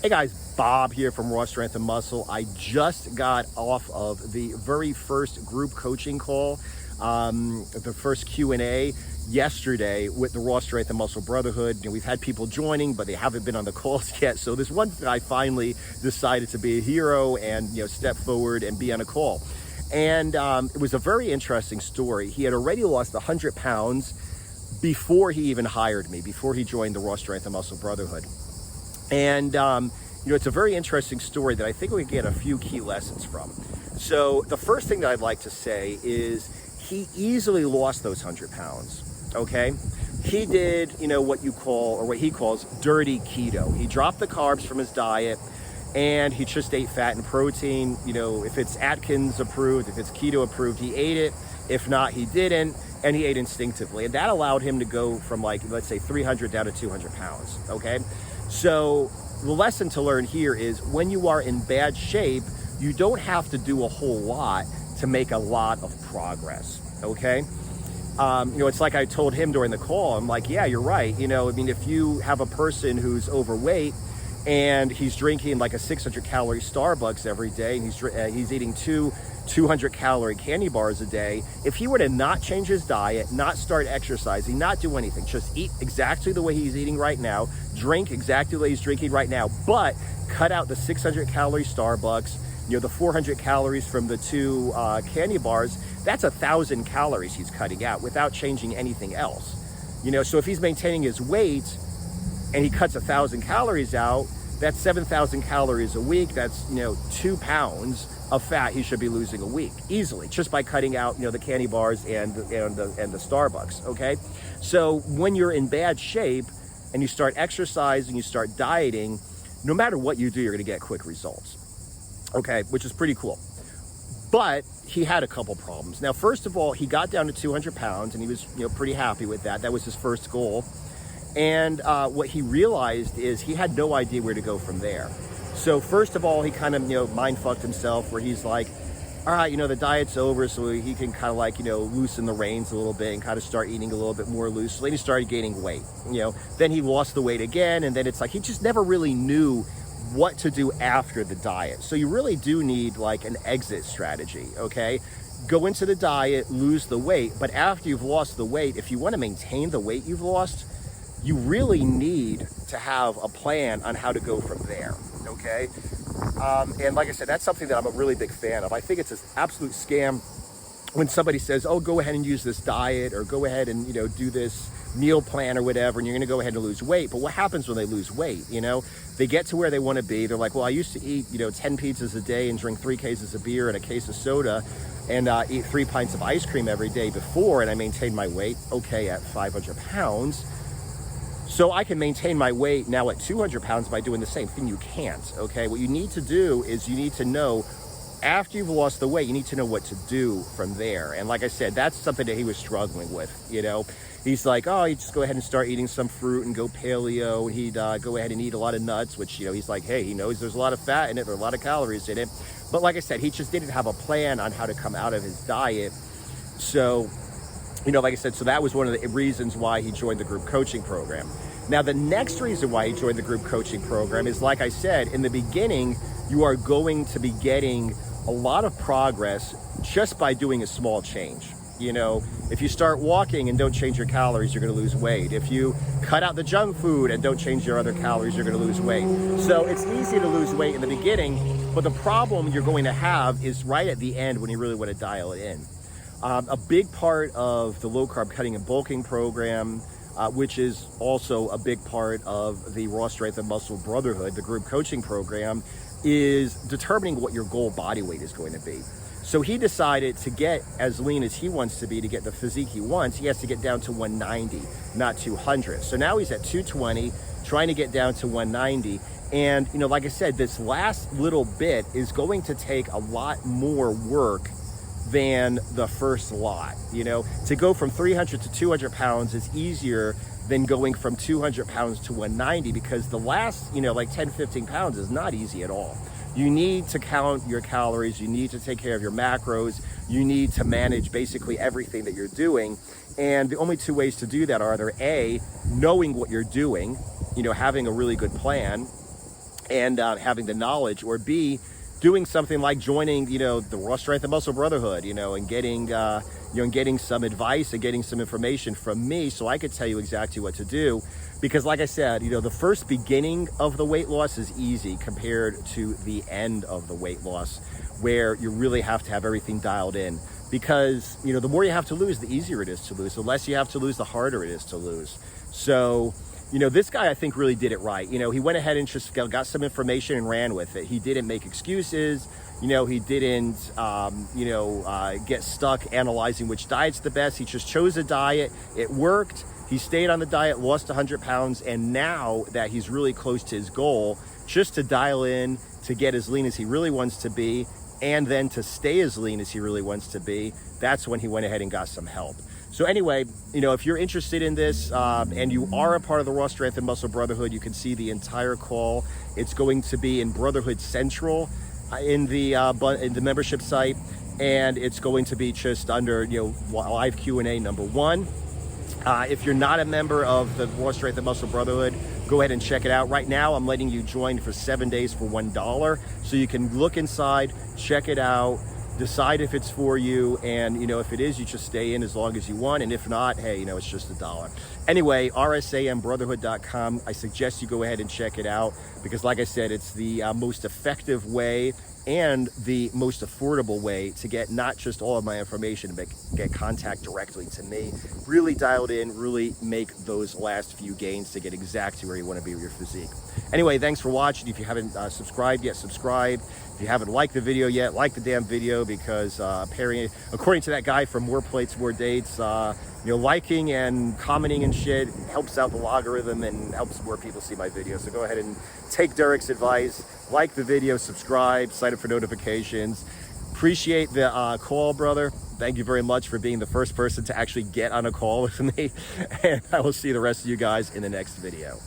Hey guys, Bob here from Raw Strength and Muscle. I just got off of the very first group coaching call, the first Q&A yesterday with the Raw Strength and Muscle Brotherhood. You know, we've had people joining, but they haven't been on the calls yet. So this one guy finally decided to be a hero and step forward and be on a call. And it was a very interesting story. He had already lost 100 pounds before he even hired me, before he joined the Raw Strength and Muscle Brotherhood. And, it's a very interesting story that I think we can get a few key lessons from. So the first thing that I'd like to say is he easily lost those 100 pounds, okay? He did, what you call, or what he calls dirty keto. He dropped the carbs from his diet and he just ate fat and protein. If it's Atkins approved, if it's keto approved, he ate it. If not, he didn't. And he ate instinctively. And that allowed him to go from let's say 300 down to 200 pounds, okay? So the lesson to learn here is when you are in bad shape, you don't have to do a whole lot to make a lot of progress, okay? It's like I told him during the call, I'm like, yeah, you're right. If you have a person who's overweight and he's drinking like a 600 calorie Starbucks every day, and he's eating 200 calorie candy bars a day, if he were to not change his diet, not start exercising, not do anything, just eat exactly the way he's eating right now, drink exactly the way he's drinking right now, but cut out the 600 calorie Starbucks, the 400 calories from the two candy bars, that's 1,000 calories he's cutting out without changing anything else. So if he's maintaining his weight and he cuts 1,000 calories out, that's 7,000 calories a week. That's 2 pounds of fat he should be losing a week easily, just by cutting out the candy bars and the Starbucks. Okay, so when you're in bad shape and you start exercising, you start dieting, no matter what you do, you're going to get quick results. Okay, which is pretty cool. But he had a couple problems. Now, first of all, he got down to 200 pounds and he was pretty happy with that. That was his first goal. And what he realized is he had no idea where to go from there. So first of all, he kind of, mind fucked himself where he's like, all right, the diet's over. So he can kind of loosen the reins a little bit and kind of start eating a little bit more loosely. And he started gaining weight, then he lost the weight again. And then it's like, he just never really knew what to do after the diet. So you really do need an exit strategy. Okay. Go into the diet, lose the weight. But after you've lost the weight, if you want to maintain the weight you've lost, you really need to have a plan on how to go from there, okay? And like I said, that's something that I'm a really big fan of. I think it's an absolute scam when somebody says, oh, go ahead and use this diet or go ahead and, do this meal plan or whatever, and you're gonna go ahead and lose weight. But what happens when they lose weight, They get to where they wanna be. They're like, well, I used to eat, 10 pizzas a day and drink 3 cases of beer and a case of soda and eat 3 pints of ice cream every day before, and I maintained my weight, okay, at 500 pounds. So I can maintain my weight now at 200 pounds by doing the same thing. You can't, okay? What you need to do is you need to know, after you've lost the weight, you need to know what to do from there. And like I said, that's something that he was struggling with, He's like, oh, you just go ahead and start eating some fruit and go paleo. And he'd go ahead and eat a lot of nuts, which, he's like, hey, he knows there's a lot of fat in it, there are a lot of calories in it. But like I said, he just didn't have a plan on how to come out of his diet. So, like I said, so that was one of the reasons why he joined the group coaching program. Now, the next reason why he joined the group coaching program is, like I said, in the beginning, you are going to be getting a lot of progress just by doing a small change. If you start walking and don't change your calories, you're going to lose weight. If you cut out the junk food and don't change your other calories, you're going to lose weight. So it's easy to lose weight in the beginning, but the problem you're going to have is right at the end when you really want to dial it in. A big part of the low carb cutting and bulking program, which is also a big part of the Raw Strength and Muscle Brotherhood, the group coaching program, is determining what your goal body weight is going to be. So he decided to get as lean as he wants to be, to get the physique he wants, he has to get down to 190, not 200. So now he's at 220, trying to get down to 190. And, like I said, this last little bit is going to take a lot more work than the first lot. To go from 300 to 200 pounds is easier than going from 200 pounds to 190, because the last, 10, 15 pounds is not easy at all. You need to count your calories, you need to take care of your macros, you need to manage basically everything that you're doing. And the only two ways to do that are either A, knowing what you're doing, having a really good plan, and having the knowledge, or B, doing something like joining, the Raw Strength and Muscle Brotherhood, and getting, and getting some advice and getting some information from me so I could tell you exactly what to do. Because like I said, the first beginning of the weight loss is easy compared to the end of the weight loss, where you really have to have everything dialed in. Because, the more you have to lose, the easier it is to lose. The less you have to lose, the harder it is to lose. So, this guy, I think, really did it right. He went ahead and just got some information and ran with it. He didn't make excuses. He didn't, get stuck analyzing which diet's the best. He just chose a diet. It worked. He stayed on the diet, lost 100 pounds. And now that he's really close to his goal, just to dial in, to get as lean as he really wants to be, and then to stay as lean as he really wants to be, that's when he went ahead and got some help. So anyway, if you're interested in this and you are a part of the Raw Strength and Muscle Brotherhood, you can see the entire call. It's going to be in Brotherhood Central in the membership site, and it's going to be just under live Q&A number 1. If you're not a member of the Raw Strength and Muscle Brotherhood, go ahead and check it out. Right now, I'm letting you join for 7 days for $1. So you can look inside, check it out, decide if it's for you. And, if it is, you just stay in as long as you want. And if not, hey, it's just $1. Anyway, rsambrotherhood.com. I suggest you go ahead and check it out because, like I said, it's the most effective way and the most affordable way to get not just all of my information, but get contact directly to me. Really dialed in, really make those last few gains to get exactly where you want to be with your physique. Anyway, thanks for watching. If you haven't subscribed yet, subscribe. If you haven't liked the video yet, like the damn video, because according to that guy from More Plates, More Dates, liking and commenting and shit helps out the logarithm and helps more people see my videos. So go ahead and take Derek's advice, like the video, subscribe, sign up for notifications. Appreciate the call, brother. Thank you very much for being the first person to actually get on a call with me. And I will see the rest of you guys in the next video.